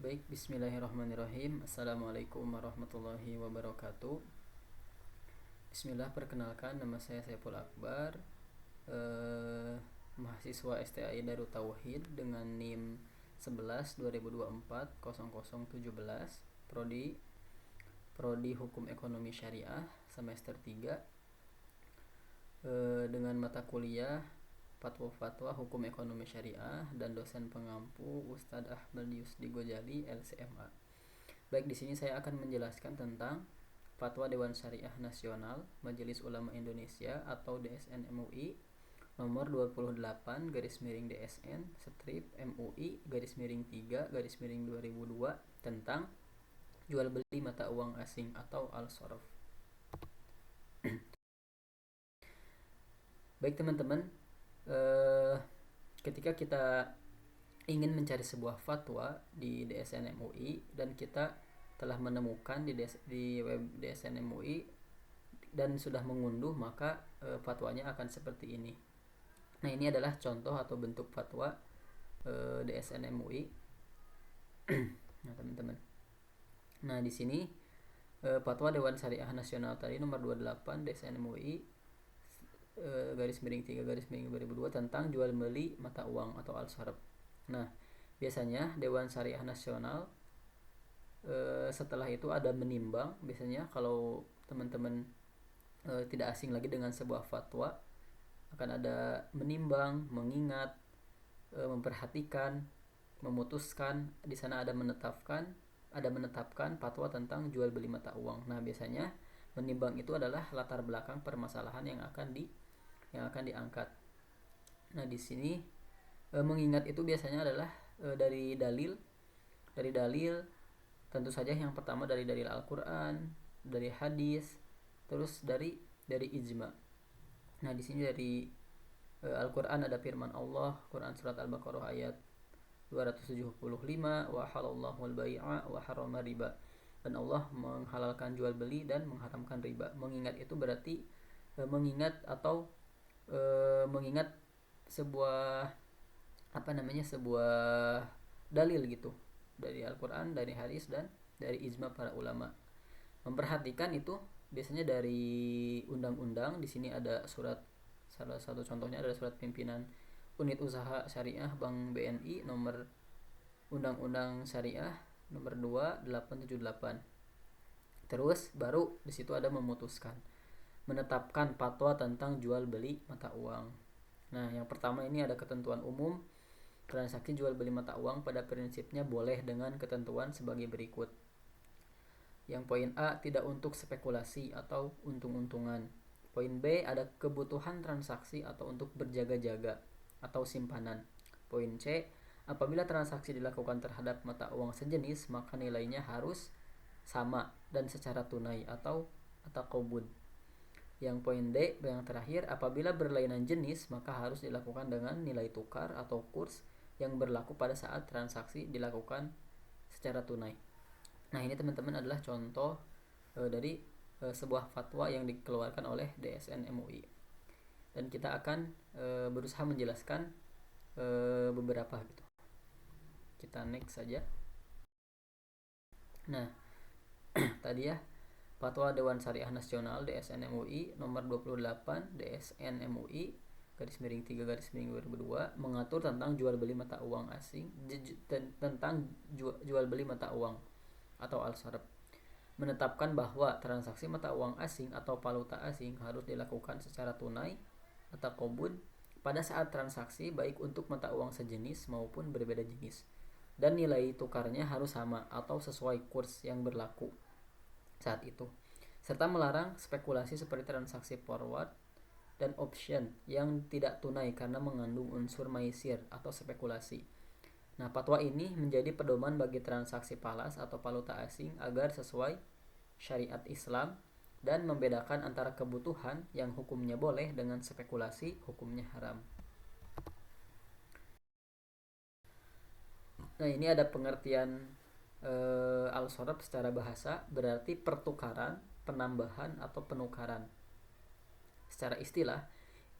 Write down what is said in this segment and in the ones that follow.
Baik, bismillahirrahmanirrahim. Assalamualaikum warahmatullahi wabarakatuh. Bismillah, perkenalkan nama saya Saiful Akbar, mahasiswa STAI Darut Tauhid dengan NIM 11 2024 0017, Prodi Hukum Ekonomi Syariah semester 3, dengan mata kuliah Fatwa Hukum Ekonomi Syariah dan dosen pengampu Ustadz Ahmad Yusdi Gojali LCMA. Baik, di sini saya akan menjelaskan tentang Fatwa Dewan Syariah Nasional Majelis Ulama Indonesia atau DSN MUI nomor 28 DSN strip MUI _3 2002 tentang jual beli mata uang asing atau al-sorof. Baik teman-teman, ketika kita ingin mencari sebuah fatwa di DSN MUI dan kita telah menemukan di web DSN MUI dan sudah mengunduh, maka fatwanya akan seperti ini. Nah, ini adalah contoh atau bentuk fatwa DSN MUI. Nah, teman-teman. Nah, di sini Fatwa Dewan Syariah Nasional tadi nomor 28 DSN MUI _3 2002 tentang jual beli mata uang atau al-sharaf. Nah, biasanya Dewan Syariah Nasional setelah itu ada menimbang. Biasanya kalau teman-teman tidak asing lagi dengan sebuah fatwa, akan ada menimbang, mengingat, memperhatikan, memutuskan. Di sana ada menetapkan fatwa tentang jual beli mata uang. Nah, biasanya menimbang itu adalah latar belakang permasalahan yang akan diangkat. Nah, di sini mengingat itu biasanya adalah dari dalil tentu saja yang pertama dari dalil Al-Qur'an, dari hadis, terus dari ijma. Nah, di sini dari Al-Qur'an ada firman Allah, Quran surat Al-Baqarah ayat 275, wa halallahu al-bai'a wa harrama riba. Dan Allah menghalalkan jual beli dan mengharamkan riba. Mengingat itu berarti mengingat sebuah sebuah dalil gitu dari Al-Qur'an, dari hadis, dan dari ijma para ulama. Memperhatikan itu biasanya dari undang-undang. Di sini ada salah satu contohnya adalah surat pimpinan Unit Usaha Syariah Bank BNI nomor Undang-Undang Syariah nomor 2878. Terus baru di situ ada menetapkan fatwa tentang jual beli mata uang. Nah, yang pertama ini ada ketentuan umum. Transaksi jual beli mata uang pada prinsipnya boleh dengan ketentuan sebagai berikut. Yang poin A, tidak untuk spekulasi atau untung-untungan. Poin B, ada kebutuhan transaksi atau untuk berjaga-jaga atau simpanan. Poin C, apabila transaksi dilakukan terhadap mata uang sejenis, maka nilainya harus sama dan secara tunai atau taqabud. Yang poin D, yang terakhir, apabila berlainan jenis, maka harus dilakukan dengan nilai tukar atau kurs yang berlaku pada saat transaksi dilakukan secara tunai. Nah, ini teman-teman adalah contoh dari sebuah fatwa yang dikeluarkan oleh DSN MUI. Dan kita akan berusaha menjelaskan beberapa gitu. Kita next saja. Nah, tadi ya, Fatwa Dewan Syariah Nasional DSN MUI nomor 28 DSN MUI _3 2002 mengatur tentang jual beli mata uang asing, tentang jual beli mata uang atau al-sharaf. Menetapkan bahwa transaksi mata uang asing atau valuta asing harus dilakukan secara tunai atau taqabud pada saat transaksi, baik untuk mata uang sejenis maupun berbeda jenis, dan nilai tukarnya harus sama atau sesuai kurs yang berlaku saat itu, serta melarang spekulasi seperti transaksi forward dan option yang tidak tunai karena mengandung unsur maisir atau spekulasi. Nah, fatwa ini menjadi pedoman bagi transaksi falas atau valuta asing agar sesuai syariat Islam dan membedakan antara kebutuhan yang hukumnya boleh dengan spekulasi hukumnya haram. Nah, ini ada pengertian al-sharaf secara bahasa, berarti pertukaran, penambahan atau penukaran. Secara istilah,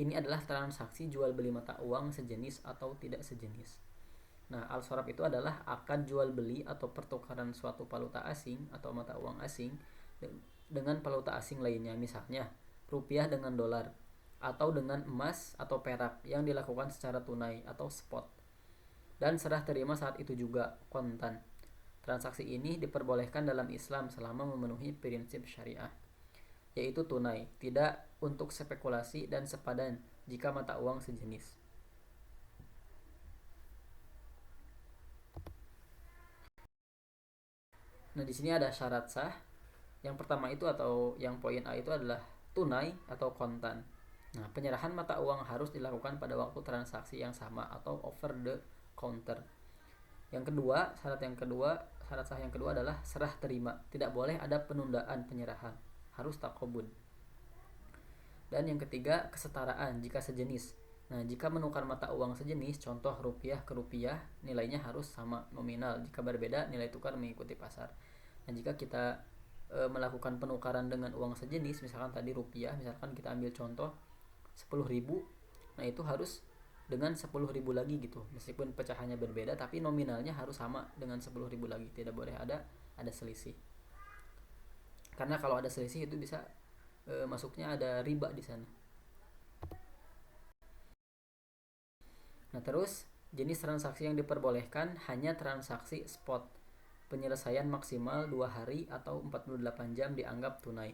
ini adalah transaksi jual beli mata uang sejenis atau tidak sejenis. Nah, al-sorab itu adalah akad jual beli atau pertukaran suatu valuta asing atau mata uang asing dengan valuta asing lainnya, misalnya rupiah dengan dolar atau dengan emas atau perak yang dilakukan secara tunai atau spot dan serah terima saat itu juga kontan. Transaksi ini diperbolehkan dalam Islam selama memenuhi prinsip syariah, yaitu tunai, tidak untuk spekulasi dan sepadan jika mata uang sejenis. Nah, di sini ada syarat sah. Yang pertama itu atau yang poin A itu adalah tunai atau kontan. Nah, penyerahan mata uang harus dilakukan pada waktu transaksi yang sama atau over the counter. Yang kedua, syarat sah yang kedua adalah serah terima. Tidak boleh ada penundaan penyerahan. Harus takobun. Dan yang ketiga, kesetaraan jika sejenis. Nah, jika menukar mata uang sejenis, contoh rupiah ke rupiah, nilainya harus sama nominal. Jika berbeda, nilai tukar mengikuti pasar. Nah, jika kita melakukan penukaran dengan uang sejenis, misalkan tadi rupiah, misalkan kita ambil contoh 10.000, nah itu harus dengan 10.000 lagi gitu, meskipun pecahannya berbeda tapi nominalnya harus sama dengan 10.000 lagi, tidak boleh ada selisih, karena kalau ada selisih itu bisa masuknya ada riba di sana. Nah, terus jenis transaksi yang diperbolehkan hanya transaksi spot. Penyelesaian maksimal 2 hari atau 48 jam dianggap tunai.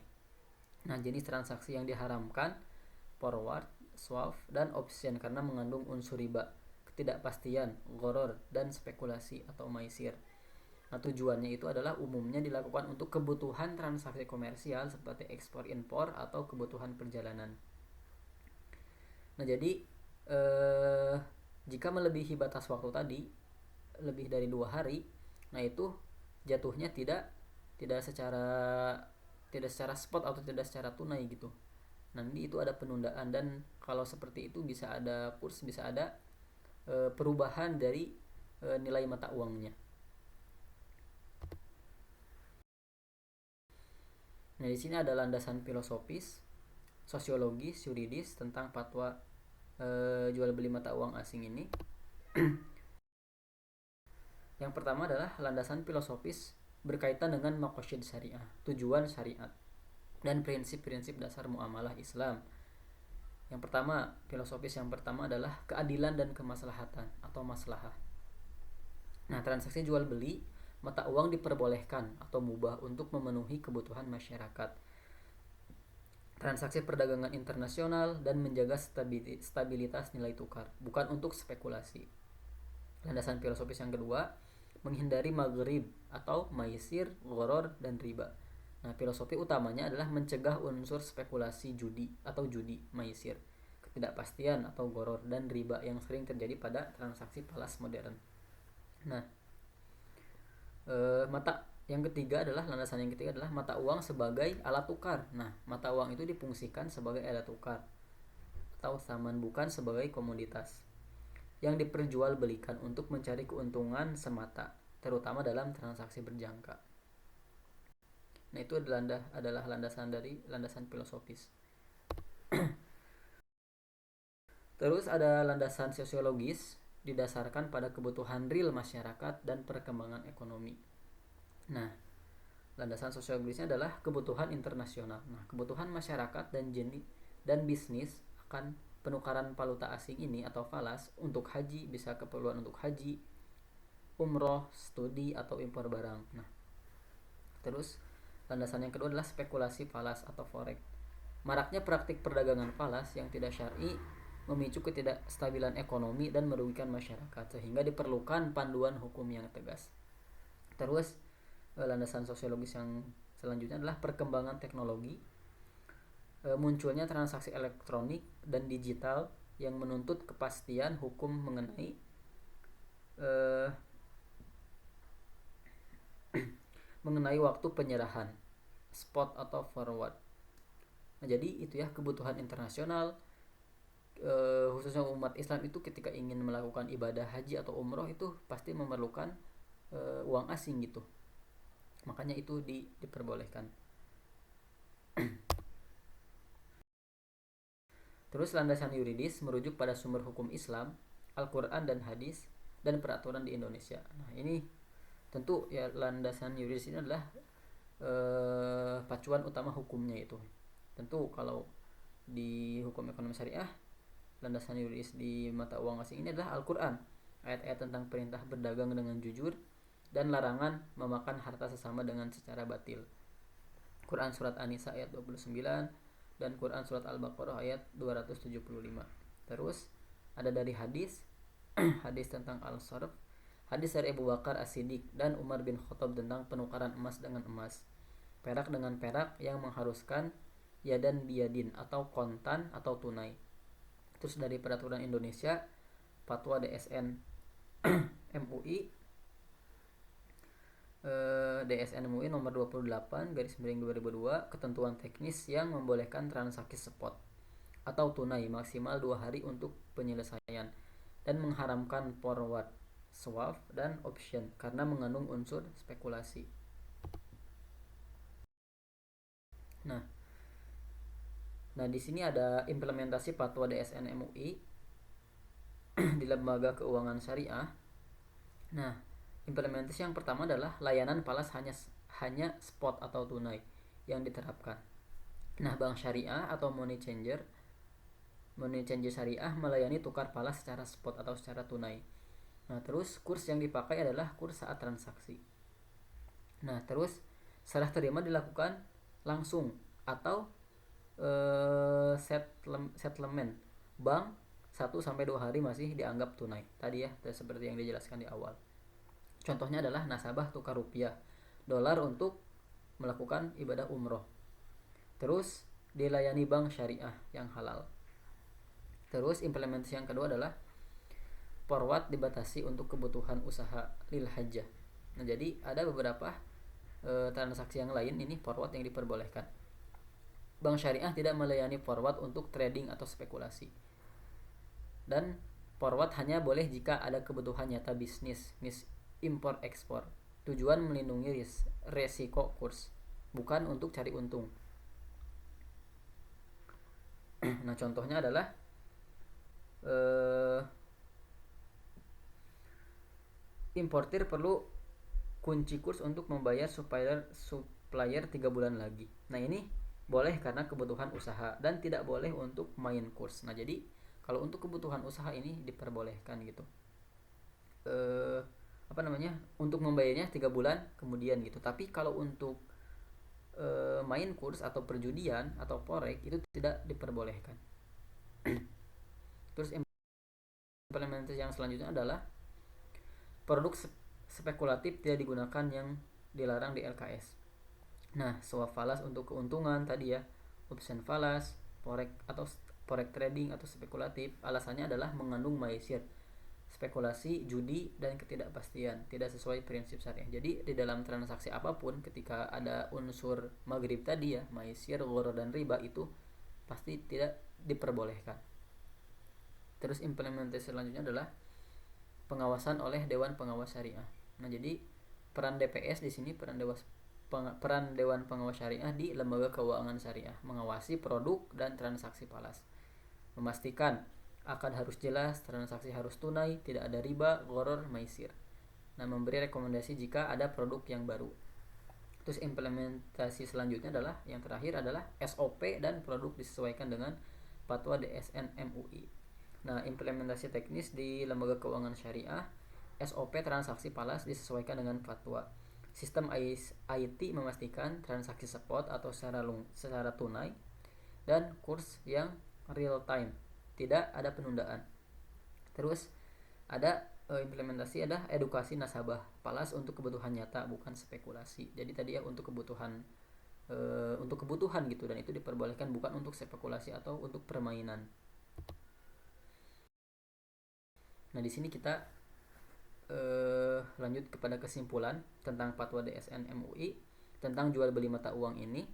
Nah, jenis transaksi yang diharamkan forward, swap, dan option karena mengandung unsur riba, ketidakpastian, gharar, dan spekulasi atau maisir. Nah, tujuannya itu adalah umumnya dilakukan untuk kebutuhan transaksi komersial seperti ekspor impor atau kebutuhan perjalanan. Nah, jadi jika melebihi batas waktu tadi lebih dari 2 hari, nah itu jatuhnya tidak secara spot atau tidak secara tunai gitu. Nanti itu ada penundaan, dan kalau seperti itu bisa ada kurs, bisa ada perubahan dari nilai mata uangnya. Nah, di sini ada landasan filosofis, sosiologis, yuridis tentang fatwa jual beli mata uang asing ini. Yang pertama adalah landasan filosofis berkaitan dengan maqasid syariah, tujuan syariat, dan prinsip-prinsip dasar muamalah Islam. Yang pertama, filosofis yang pertama adalah keadilan dan kemaslahatan atau maslahah. Nah, transaksi jual beli mata uang diperbolehkan atau mubah untuk memenuhi kebutuhan masyarakat, transaksi perdagangan internasional, dan menjaga stabilitas nilai tukar, bukan untuk spekulasi. Landasan filosofis yang kedua, menghindari maghrib atau maisir, gharar, dan riba. Nah, filosofi utamanya adalah mencegah unsur spekulasi judi atau judi, maisir, ketidakpastian atau gharar, dan riba yang sering terjadi pada transaksi falas modern. Nah, landasan yang ketiga adalah mata uang sebagai alat tukar. Nah, mata uang itu difungsikan sebagai alat tukar atau thaman, bukan sebagai komoditas yang diperjualbelikan untuk mencari keuntungan semata, terutama dalam transaksi berjangka. Nah, itu adalah landasan filosofis. Terus ada landasan sosiologis, didasarkan pada kebutuhan real masyarakat dan perkembangan ekonomi. Nah, landasan sosiologisnya adalah kebutuhan internasional. Nah, kebutuhan masyarakat dan bisnis akan penukaran valuta asing ini atau falas untuk haji, bisa keperluan untuk haji, umroh, studi, atau impor barang. Nah, terus landasan yang kedua adalah spekulasi falas atau forex. Maraknya praktik perdagangan falas yang tidak syar'i memicu ketidakstabilan ekonomi dan merugikan masyarakat, sehingga diperlukan panduan hukum yang tegas. Terus landasan sosiologis yang selanjutnya adalah perkembangan teknologi, munculnya transaksi elektronik dan digital yang menuntut kepastian hukum mengenai waktu penyerahan, spot atau forward. Nah, jadi itu ya kebutuhan internasional, khususnya umat Islam itu ketika ingin melakukan ibadah haji atau umroh itu pasti memerlukan uang asing gitu. Makanya itu diperbolehkan. Terus landasan yuridis merujuk pada sumber hukum Islam, Al-Quran dan hadis, dan peraturan di Indonesia. Nah, ini tentu ya landasan yuridis ini adalah pacuan utama hukumnya itu. Tentu kalau di hukum ekonomi syariah, landasan yuridis di mata uang asing ini adalah Al-Qur'an. Ayat-ayat tentang perintah berdagang dengan jujur dan larangan memakan harta sesama dengan secara batil. Quran surat An-Nisa ayat 29 dan Quran surat Al-Baqarah ayat 275. Terus ada dari hadis hadis tentang al-sarf, hadis dari Abu Bakar As-Siddiq dan Umar bin Khattab tentang penukaran emas dengan emas, perak dengan perak yang mengharuskan yadan biyadin atau kontan atau tunai. Terus dari peraturan Indonesia, fatwa DSN MUI DSN MUI nomor 28 garis miring 2002, ketentuan teknis yang membolehkan transaksi spot atau tunai maksimal 2 hari untuk penyelesaian dan mengharamkan forward, swap, dan option karena mengandung unsur spekulasi. Nah, di sini ada implementasi fatwa DSN MUI di lembaga keuangan syariah. Nah, implementasi yang pertama adalah layanan falas hanya spot atau tunai yang diterapkan. Nah, bank syariah atau money changer syariah melayani tukar falas secara spot atau secara tunai. Nah, terus kurs yang dipakai adalah kurs saat transaksi. Nah, terus serah terima dilakukan langsung atau settlement bank 1-2 hari masih dianggap tunai. Tadi ya, seperti yang dijelaskan di awal. Contohnya adalah nasabah tukar rupiah dolar untuk melakukan ibadah umroh. Terus dilayani bank syariah yang halal. Terus implementasi yang kedua adalah forward dibatasi untuk kebutuhan usaha lil hajjah. Nah, jadi ada beberapa transaksi yang lain ini forward yang diperbolehkan. Bank syariah tidak melayani forward untuk trading atau spekulasi. Dan forward hanya boleh jika ada kebutuhan nyata bisnis, impor ekspor. Tujuan melindungi resiko kurs, bukan untuk cari untung. Nah, contohnya adalah importir perlu kunci kurs untuk membayar supplier 3 bulan lagi. Nah, ini boleh karena kebutuhan usaha dan tidak boleh untuk main kurs. Nah, jadi kalau untuk kebutuhan usaha ini diperbolehkan gitu. Untuk membayarnya 3 bulan kemudian gitu. Tapi kalau untuk main kurs atau perjudian atau forex itu tidak diperbolehkan. Terus implementasi yang selanjutnya adalah produk spekulatif tidak digunakan yang dilarang di LKS. Nah, swap falas untuk keuntungan tadi ya, option falas, forex trading atau spekulatif, alasannya adalah mengandung maisir, spekulasi, judi, dan ketidakpastian, tidak sesuai prinsip syariah. Jadi di dalam transaksi apapun ketika ada unsur maghrib tadi ya, maisir, gharar, dan riba, itu pasti tidak diperbolehkan. Terus implementasi selanjutnya adalah pengawasan oleh Dewan Pengawas Syariah. Nah, jadi peran DPS di sini, peran Dewan Pengawas Syariah di lembaga keuangan syariah, mengawasi produk dan transaksi falas, memastikan akad harus jelas, transaksi harus tunai, tidak ada riba, gharar, maisir. Nah, memberi rekomendasi jika ada produk yang baru. Terus implementasi selanjutnya adalah yang terakhir adalah SOP dan produk disesuaikan dengan fatwa DSN MUI. Nah, implementasi teknis di lembaga keuangan syariah, SOP transaksi falas disesuaikan dengan fatwa. Sistem IT memastikan transaksi spot atau secara tunai dan kurs yang real time, tidak ada penundaan. Terus ada implementasi ada edukasi nasabah falas untuk kebutuhan nyata bukan spekulasi. Jadi tadi ya untuk kebutuhan gitu, dan itu diperbolehkan bukan untuk spekulasi atau untuk permainan. Nah, di sini kita lanjut kepada kesimpulan tentang fatwa DSN MUI tentang jual beli mata uang ini.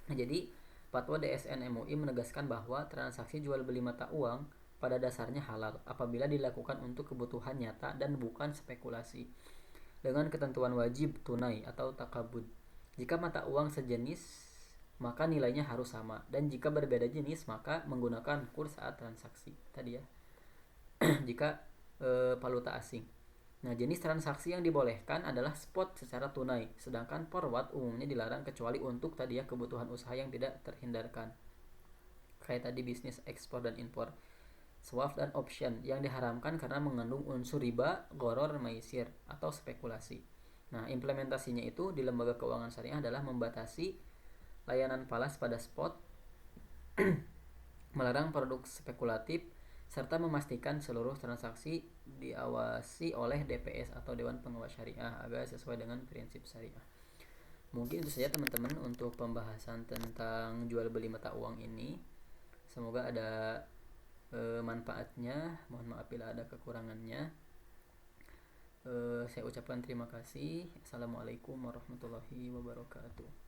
Nah, jadi fatwa DSN MUI menegaskan bahwa transaksi jual beli mata uang pada dasarnya halal apabila dilakukan untuk kebutuhan nyata dan bukan spekulasi, dengan ketentuan wajib tunai atau takabud. Jika mata uang sejenis, maka nilainya harus sama, dan jika berbeda jenis maka menggunakan kurs saat transaksi tadi ya. Jika valuta asing. Nah, jenis transaksi yang dibolehkan adalah spot secara tunai, sedangkan forward umumnya dilarang kecuali untuk tadi ya kebutuhan usaha yang tidak terhindarkan. Kayak tadi bisnis ekspor dan impor. Swap dan option yang diharamkan karena mengandung unsur riba, gharar, maisir atau spekulasi. Nah, implementasinya itu di lembaga keuangan syariah adalah membatasi layanan falas pada spot, melarang produk spekulatif, serta memastikan seluruh transaksi diawasi oleh DPS atau Dewan Pengawas Syariah agar sesuai dengan prinsip syariah. Mungkin itu saja teman-teman untuk pembahasan tentang jual beli mata uang ini. Semoga ada manfaatnya. Mohon maaf bila ada kekurangannya. Saya ucapkan terima kasih. Assalamualaikum warahmatullahi wabarakatuh.